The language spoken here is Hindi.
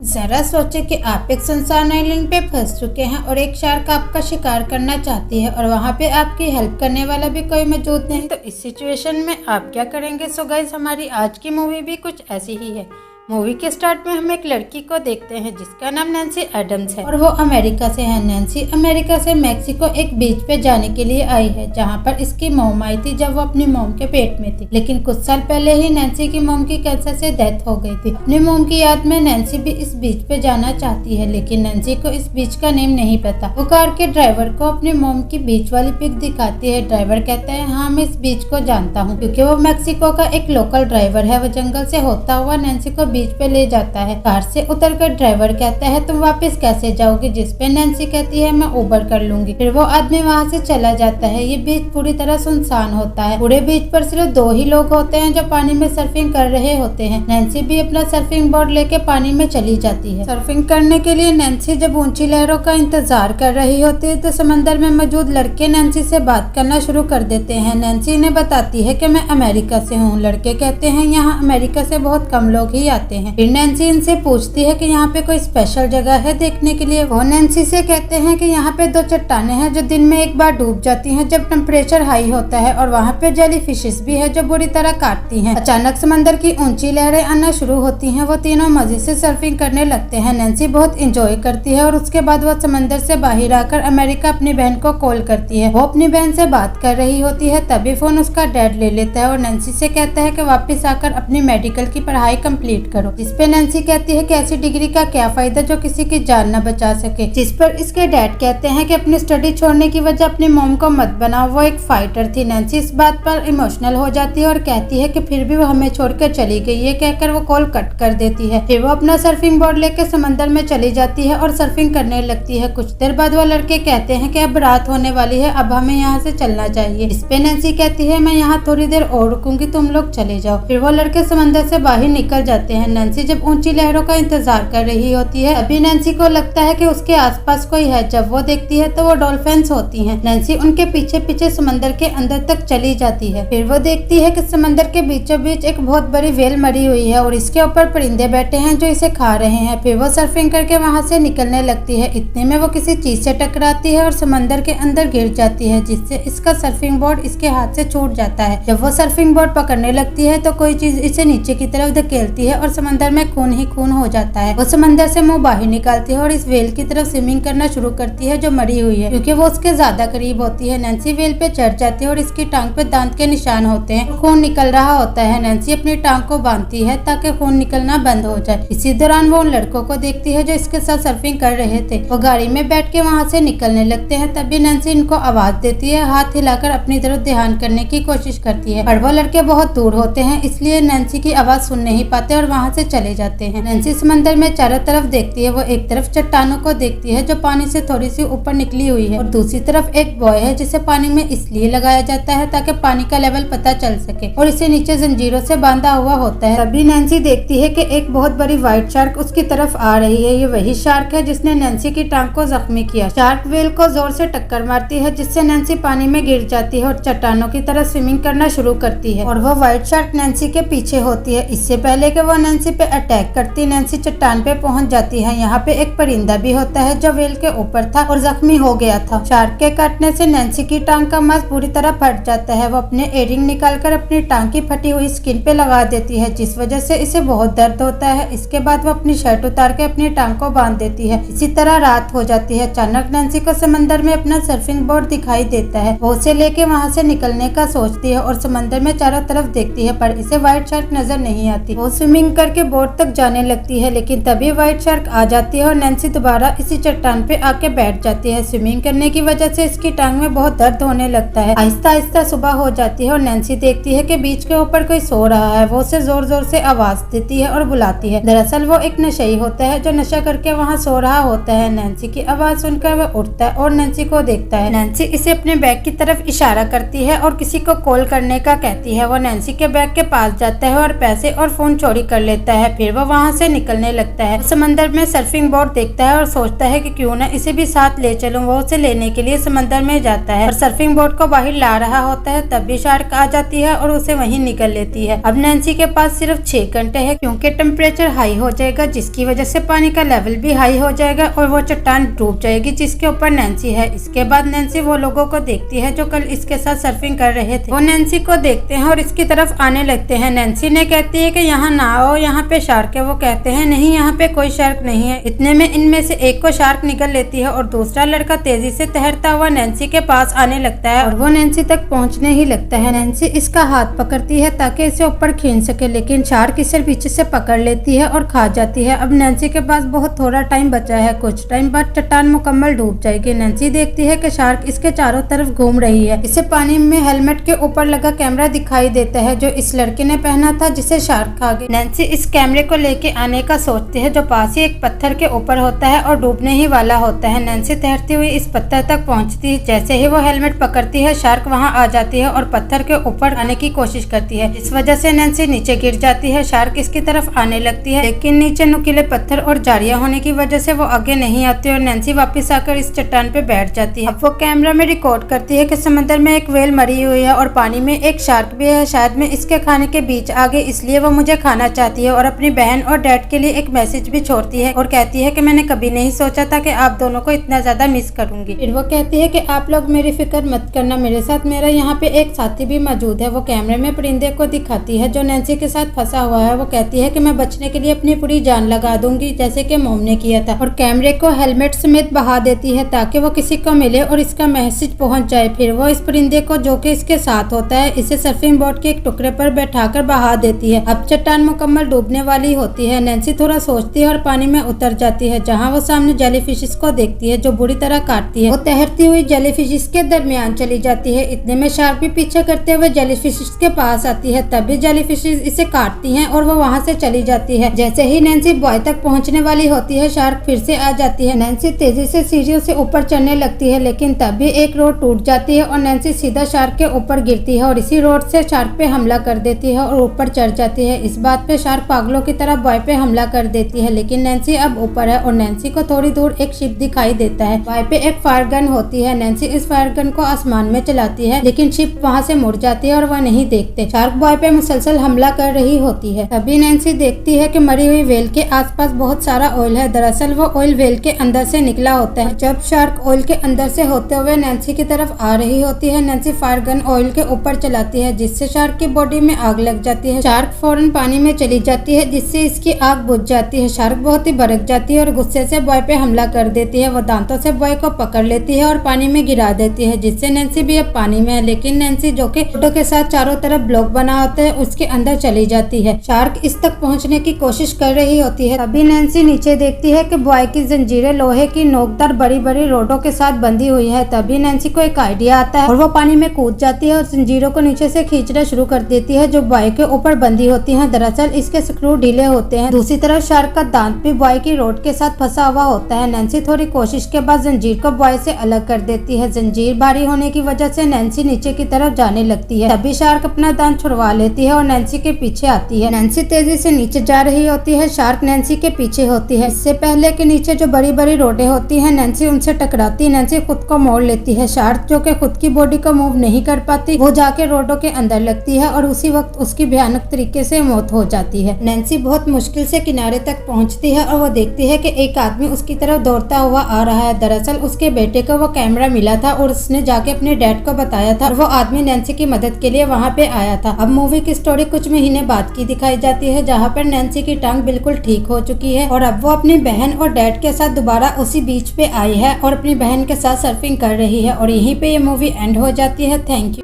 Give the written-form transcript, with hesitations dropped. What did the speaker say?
जरा सोचे कि आप एक सुनसान आइलैंड पे फंस चुके हैं और एक शार्क आपका शिकार करना चाहती है और वहाँ पे आपकी हेल्प करने वाला भी कोई मौजूद नहीं। तो इस सिचुएशन में आप क्या करेंगे? सो गाइस, हमारी आज की मूवी भी कुछ ऐसी ही है। मूवी के स्टार्ट में हम एक लड़की को देखते हैं जिसका नाम नैन्सी एडम्स है और वो अमेरिका से है। नैन्सी अमेरिका से मैक्सिको एक बीच पे जाने के लिए आई है जहाँ पर इसकी मॉम आई थी जब वो अपनी मॉम के पेट में थी। लेकिन कुछ साल पहले ही नैन्सी की मॉम की कैंसर से डेथ हो गई थी। अपनी मॉम की याद में नैन्सी भी इस बीच पे जाना चाहती है, लेकिन नैन्सी को इस बीच का नेम नहीं पता। वो कार के ड्राइवर को अपनी मॉम की बीच वाली पिक दिखाती है। ड्राइवर कहता है, हाँ मैं इस बीच को जानता हूँ, क्योंकि वो मैक्सिको का एक लोकल ड्राइवर है। वो जंगल से होता हुआ नैन्सी को बीच पे ले जाता है। कार से उतरकर ड्राइवर कहता है, तुम वापस कैसे जाओगे? जिस पे नैन्सी कहती है, मैं उबर कर लूंगी। फिर वो आदमी वहाँ से चला जाता है। ये बीच पूरी तरह सुनसान होता है। पूरे बीच पर सिर्फ 2 ही लोग होते हैं जो पानी में सर्फिंग कर रहे होते हैं। नैन्सी भी अपना सर्फिंग बोर्ड लेके पानी में चली जाती है। सर्फिंग करने के लिए नैन्सी जब ऊंची लहरों का इंतजार कर रही होती है तो समंदर में मौजूद लड़के नैन्सी से बात करना शुरू कर देते हैं। नैन्सी इन्हें बताती है कि मैं अमेरिका से हूँ। लड़के कहते हैं, यहाँ अमेरिका से बहुत कम लोग ही आते हैं। फिर नैन्सी इनसे पूछती है कि यहाँ पे कोई स्पेशल जगह है देखने के लिए। वो नैन्सी से कहते हैं कि यहाँ पे 2 चट्टानें हैं जो दिन में एक बार डूब जाती हैं जब टेम्परेचर हाई होता है, और वहाँ पे जेली फिशेस भी है जो बुरी तरह काटती हैं। अचानक समंदर की ऊंची लहरें आना शुरू होती हैं। वो तीनों मजे से सर्फिंग करने लगते हैं। नैन्सी बहुत इंजॉय करती है और उसके बाद वो समंदर से बाहर आकर अमेरिका अपनी बहन को कॉल करती है। वो अपनी बहन से बात कर रही होती है, तभी फोन उसका डैड ले लेता है और नैन्सी से कहता है कि वापस आकर अपनी मेडिकल की पढ़ाई कंप्लीट करो। जिसपे नैन्सी कहती है कि ऐसी डिग्री का क्या फायदा जो किसी की जान न बचा सके। जिस पर इसके डैड कहते हैं कि अपनी स्टडी छोड़ने की वजह अपनी मॉम को मत बनाओ, वो एक फाइटर थी। नैन्सी इस बात पर इमोशनल हो जाती है और कहती है कि फिर भी वो हमें छोड़कर चली गई। ये कहकर वो कॉल कट कर देती है। फिर वो अपना सर्फिंग बोर्ड लेकर समंदर में चली जाती है और सर्फिंग करने लगती है। कुछ देर बाद वो लड़के कहते हैं कि अब रात होने वाली है, अब हमें यहाँ से चलना चाहिए। इस पे नैन्सी कहती है, मैं यहाँ थोड़ी देर और रुकूंगी, तुम लोग चले जाओ। फिर वो लड़के समंदर से बाहर निकल जाते हैं। नैन्सी जब ऊंची लहरों का इंतजार कर रही होती है, अभी नैन्सी को लगता है कि उसके आसपास कोई है। जब वो देखती है तो वो डॉल्फिन्स होती हैं। नैन्सी उनके पीछे पीछे समंदर के अंदर तक चली जाती है। फिर वो देखती है कि समंदर के बीचों बीच एक बहुत बड़ी व्हेल मरी हुई है और इसके ऊपर परिंदे बैठे हैं जो इसे खा रहे हैं। फिर वो सर्फिंग करके वहाँ से निकलने लगती है। इतने में वो किसी चीज से टकराती है और समंदर के अंदर गिर जाती है, जिससे इसका सर्फिंग बोर्ड इसके हाथ से छूट जाता है। जब वो सर्फिंग बोर्ड पकड़ने लगती है तो कोई चीज इसे नीचे की तरफ धकेलती है और समंदर में खून ही खून हो जाता है। वो समंदर से मुंह बाहर निकालती है और इस व्हेल की तरफ स्विमिंग करना शुरू करती है जो मरी हुई है, क्योंकि वो उसके ज्यादा करीब होती है। नैन्सी व्हेल पे चढ़ जाती है और इसकी टांग पे दांत के निशान होते हैं, खून निकल रहा होता है। नैन्सी अपनी टांग को बांधती है ताकि खून निकलना बंद हो जाए। इसी दौरान वो उन लड़कों को देखती है जो इसके साथ सर्फिंग कर रहे थे। वो गाड़ी में बैठ के वहाँ से निकलने लगते हैं। तभी नैन्सी इनको आवाज देती है, हाथ हिलाकर अपनी तरफ ध्यान करने की कोशिश करती है, पर वो लड़के बहुत दूर होते हैं, इसलिए नैन्सी की आवाज सुन नहीं पाते और वहाँ से चले जाते हैं। नैन्सी समंदर में चारों तरफ देखती है। वो एक तरफ चट्टानों को देखती है जो पानी से थोड़ी सी ऊपर निकली हुई है, और दूसरी तरफ एक बॉय है जिसे पानी में इसलिए लगाया जाता है ताकि पानी का लेवल पता चल सके, और इसे नीचे जंजीरों से बांधा हुआ होता है। तभी नैन्सी देखती है कि एक बहुत बड़ी व्हाइट शार्क उसकी तरफ आ रही है। ये वही शार्क है जिसने नैन्सी की टांग को जख्मी किया। शार्क व्हेल को जोर से टक्कर मारती है जिससे नैन्सी पानी में गिर जाती है और चट्टानों की तरह स्विमिंग करना शुरू करती है, और वो व्हाइट शार्क नैन्सी के पीछे होती है। इससे पहले कि वो नैन्सी पे अटैक करती, नैन्सी चट्टान पे पहुंच जाती है। यहाँ पे एक परिंदा भी होता है जो व्हेल के ऊपर था और जख्मी हो गया था। शार्क के काटने से नैन्सी की टांग का मांस पूरी तरह फट जाता है। वो अपने एयरिंग निकालकर अपनी टांग की फटी हुई स्किन पे लगा देती है, जिस वजह से इसे बहुत दर्द होता है। इसके बाद वो अपनी शर्ट उतार के अपनी टांग को बांध देती है। इसी तरह रात हो जाती है। अचानक नैन्सी को समंदर में अपना सर्फिंग बोर्ड दिखाई देता है। वो उसे लेके वहाँ से निकलने का सोचती है और समंदर में चारों तरफ देखती है, पर इसे व्हाइट शार्क नजर नहीं आती। वो स्विमिंग करके बोर्ड तक जाने लगती है, लेकिन तभी व्हाइट शार्क आ जाती है और नैन्सी दोबारा इसी चट्टान पे आके बैठ जाती है। स्विमिंग करने की वजह से इसकी टांग में बहुत दर्द होने लगता है। आहिस्ता आहिस्ता सुबह हो जाती है और नैन्सी देखती है कि बीच के ऊपर कोई सो रहा है। वो उसे जोर जोर से आवाज देती है और बुलाती है। दरअसल वो एक नशेई होता है जो नशा करके वहाँ सो रहा होता है। नैन्सी की आवाज सुनकर वह उठता है और नैन्सी को देखता है। नैन्सी इसे अपने बैग की तरफ इशारा करती है और किसी को कॉल करने का कहती है। वो नैन्सी के बैग के पास जाता है और पैसे और फोन चोरी कर लेता है। फिर वो वहाँ से निकलने लगता है। समंदर में सर्फिंग बोर्ड देखता है और सोचता है कि क्यों ना इसे भी साथ ले चलूं। वो उसे लेने के लिए समंदर में जाता है और सर्फिंग बोर्ड को बाहर ला रहा होता है, तब भी शार्क आ जाती है और उसे वहीं निकल लेती है। अब नैन्सी के पास सिर्फ 6 घंटे है, क्योंकि टेम्परेचर हाई हो जाएगा, जिसकी वजह से पानी का लेवल भी हाई हो जाएगा और वो चट्टान डूब जाएगी जिसके ऊपर नैन्सी है। इसके बाद नैन्सी वो लोगों को देखती है जो कल इसके साथ सर्फिंग कर रहे थे। वो नैन्सी को देखते हैं और इसकी तरफ आने लगते हैं। नैन्सी ने कहती है कि यहाँ ना आओ, यहाँ पे शार्क है। वो कहते हैं नहीं, यहाँ पे कोई शार्क नहीं है। इतने में इनमें से एक को शार्क निकल लेती है और दूसरा लड़का तेजी से तैरता हुआ नैन्सी के पास आने लगता है और वो नैन्सी तक पहुँचने ही लगता है। नैन्सी इसका हाथ पकड़ती है ताकि इसे ऊपर खींच सके, लेकिन शार्क इसे पीछे से पकड़ लेती है और खा जाती है। अब नैन्सी के पास बहुत थोड़ा टाइम बचा है, कुछ टाइम बाद चट्टान मुकम्मल डूब जाएगी। नैन्सी देखती है कि शार्क इसके चारों तरफ घूम रही है। इसे पानी में हेलमेट के ऊपर लगा कैमरा दिखाई देता है जो इस लड़के ने पहना था जिसे शार्क खा गया। नैन्सी इस कैमरे को लेके आने का सोचती है जो पास ही एक पत्थर के ऊपर होता है और डूबने ही वाला होता है। नैन्सी तैरती हुई इस पत्थर तक पहुंचती है। जैसे ही वो हेलमेट पकड़ती है, शार्क वहां आ जाती है और पत्थर के ऊपर आने की कोशिश करती है, इस वजह से नैन्सी नीचे गिर जाती है। शार्क इसकी तरफ आने लगती है, लेकिन नीचे नुकीले पत्थर और झाड़ियां होने की वजह से वो आगे नहीं आती और नैन्सी वापस आकर इस चट्टान पे बैठ जाती है। अब वो कैमरा में रिकॉर्ड करती है कि समंदर में एक व्हेल मरी हुई है और पानी में एक शार्क भी है। शायद मैं इसके खाने के बीच आ गई, इसलिए वो मुझे खाना चाहती है। और अपनी बहन और डैड के लिए एक मैसेज भी छोड़ती है और कहती है कि मैंने कभी नहीं सोचा था कि आप दोनों को इतना ज्यादा मिस करूंगी। फिर वो कहती है कि आप लोग मेरी फिक्र मत करना, मेरे साथ मेरा यहाँ पे एक साथी भी मौजूद है। वो कैमरे में परिंदे को दिखाती है जो नैन्सी के साथ फंसा हुआ है। वो कहती है कि मैं बचने के लिए अपनी पूरी जान लगा दूंगी, जैसे कि मोम ने किया था, और कैमरे को हेलमेट समेत बहा देती है ताकि वो किसी को मिले और इसका मैसेज पहुंच जाए। फिर वो इस परिंदे को, जो कि इसके साथ होता है, इसे सर्फिंग बोर्ड के एक टुकड़े पर बैठाकर बहा देती है। अब चट्टान मुकम्मल डूबने वाली होती है। नैन्सी थोड़ा सोचती है और पानी में उतर जाती है, जहाँ वो सामने जेलीफिश को देखती है जो बुरी तरह काटती है। वो तैरती हुई जेलीफिश के दरमियान चली जाती है। इतने में शार्क भी पीछे करते हुए जेलीफिश के पास आती है, तभी जेलीफिश इसे काटती हैं और वो वहाँ से चली जाती है। जैसे ही नैन्सी बॉय तक पहुँचने वाली होती है, शार्क फिर से आ जाती है। नैन्सी तेजी से सीढ़ियों से ऊपर चढ़ने लगती है, लेकिन तभी एक रोड टूट जाती है और नैन्सी सीधा शार्क के ऊपर गिरती है और इसी रोड से शार्क पे हमला कर देती है और ऊपर चढ़ जाती है। इस बात पे शार्क पागलों की तरह बॉय पे हमला कर देती है, लेकिन नैन्सी अब ऊपर है और नैन्सी को थोड़ी दूर एक शिप दिखाई देता है। बॉय पे एक फायर गन होती है। नैन्सी इस फायर गन को आसमान में चलाती है, लेकिन शिप वहाँ से मुड़ जाती है और वह नहीं देखते। शार्क बॉय पे मुसलसल हमला कर रही होती है। तभी नैन्सी देखती है कि मरी हुई व्हेल के आसपास बहुत सारा ऑयल है। दरअसल वो ऑयल व्हेल के अंदर से निकला होता है। जब शार्क ऑयल के अंदर से होते हुए नैन्सी की तरफ आ रही होती है, नैन्सी फायर गन ऑयल के ऊपर चलाती है, जिससे शार्क की बॉडी में आग लग जाती है। शार्क फौरन पानी में चली जाती है, जिससे इसकी आग बुझ जाती है। शार्क बहुत ही भड़क जाती है और गुस्से से बॉय पे हमला कर देती है। वो दांतों से बॉय को पकड़ लेती है और पानी में गिरा देती है, जिससे नैन्सी भी अब पानी में है, लेकिन नैन्सी, जो कि फोटो के साथ चारों तरफ ब्लॉक बना होता है, उसके अंदर चली जाती है। शार्क इस तक पहुंचने की कोशिश कर रही होती है। तभी नैन्सी नीचे देखती है कि बॉय की जंजीरें लोहे की नोकदार बड़ी बड़ी रोडों के साथ बंधी हुई है। तभी नैन्सी को एक आइडिया आता है और वो पानी में कूद जाती है और जंजीरों को नीचे से खींचना शुरू कर देती है जो बॉय के ऊपर बंधी होती हैं। दरअसल इसके स्क्रू ढीले होते हैं। दूसरी तरफ शार्क का दांत भी बॉय की रोड के साथ फंसा हुआ होता है। नैन्सी थोड़ी कोशिश के बाद जंजीर को बॉय से अलग कर देती है। जंजीर भारी होने की वजह से नैन्सी नीचे की तरफ जाने लगती है। तभी शार्क अपना दांत छुड़वा लेती है और नैन्सी के पीछे आती है। नैन्सी तेजी से नीचे जा रही होती है। शार्क नैन्सी के पीछे होती है। इससे पहले कि नीचे जो बड़ी बड़ी रोडें होती हैं, नैन्सी उनसे टकराती है। नैन्सी खुद को मोड़ लेती है। शार्क, जो कि खुद की बॉडी को मूव नहीं कर पाती, वो जाके रोडों के अंदर लगती है और उसी वक्त उसकी भयानक तरीके से मौत हो जाती है। नैन्सी बहुत मुश्किल से किनारे तक पहुंचती है और वो देखती है कि एक आदमी उसकी तरफ दौड़ता हुआ आ रहा है। दरअसल उसके बेटे को वो कैमरा मिला था और उसने जाके अपने डैड को बताया था और वो आदमी नैन्सी की मदद के लिए वहाँ पे आया था। अब मूवी की स्टोरी कुछ महीने बाद की दिखाई जाती है, जहाँ पर नैन्सी की टांग बिल्कुल ठीक हो चुकी है और अब वो अपनी बहन और डैड के साथ दोबारा उसी बीच पे आई है और अपनी बहन के साथ सर्फिंग कर रही है। और यहीं पे ये मूवी एंड हो जाती है। Thank you.